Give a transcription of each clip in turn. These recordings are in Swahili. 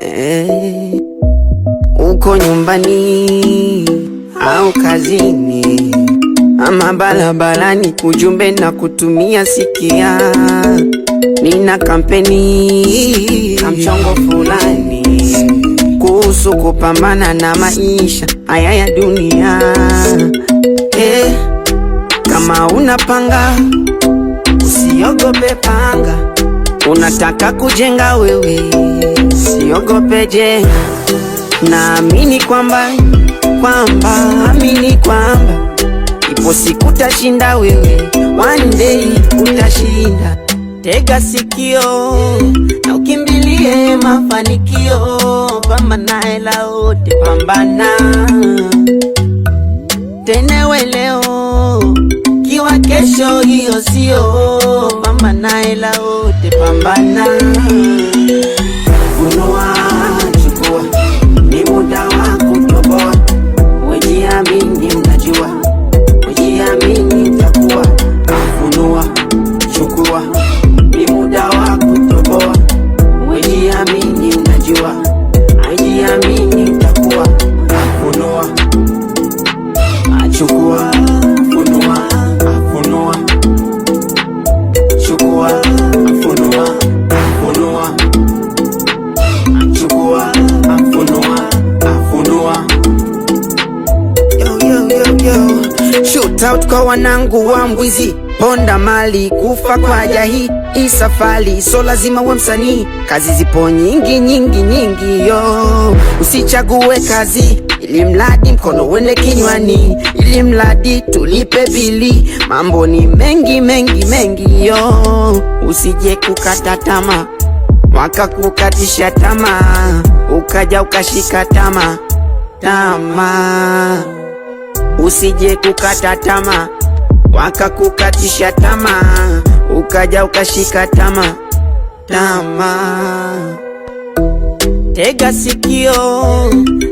Yeah. Uko nyumbani au kazini ama barabarani, ujumbe na kutumia sikia. Nina kampeni kamchongo fulani kuhusu kupambana na maisha haya ya dunia. Kama unapanga usiogope, panga. Unataka kujenga wewe, usiogope, jenga. Naamini amini kwamba ipo siku utashinda wewe, one day utashinda. Tega sikio na ukimbilie mafanikio, pambana hela yote, pambana tenewe leo, kiwa kesho hiyo sio. Pambana hela yote, pambana. Funua, chukua, ni muda wa kutoboa. Wejiamini, unajua, wejiamini utakuwa. Funua, chukua, ni muda wa kutoboa. Wejiamini, unajua, wejiamini utakuwa. Funua, chukua, funua, funua, chukua, funua, funua, chukua, funua, funua. Shoot out kwa wanangu wa Mbwizi, ponda mali, kufa kwa jahi. Hii safari so lazima uwe msanii, kazi zipo nyingi nyingi nyingi yo. Usichague kazi ili mradi mkono uende kinywani, ili mradi tulipe bili. Mambo ni mengi mengi mengi yo. Usije kukata tamaa, wakakukatisha tamaa, ukaja ukashika tamaa. Usije kukata tamaa, wakakukatisha tamaa, ukaja ukashika tamaa. Tega sikio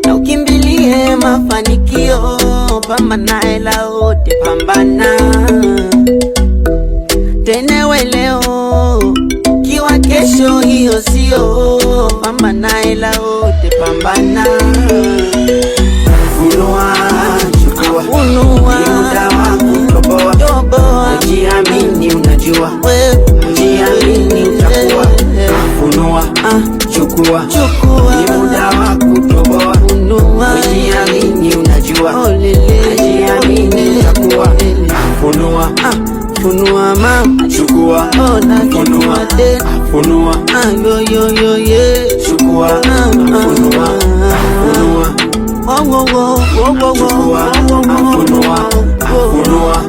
na ukimbilie mafanikio, pambana hela yote, pambana tenewe leo, kiwa kesho hiyo sio. Pambana hela yote, pambana. Funua, chukua, funua, ni muda wa kutoboa. Wejiamini, unajua, wejiamini utakuwa. Funua, chukua, ni muda wa kutoboa. Wejiamini, unajua, wejiamini utakuwa. Funua, funua mama, chukua, funua, funua, chukua, funua, funua, chukua, funua, funua.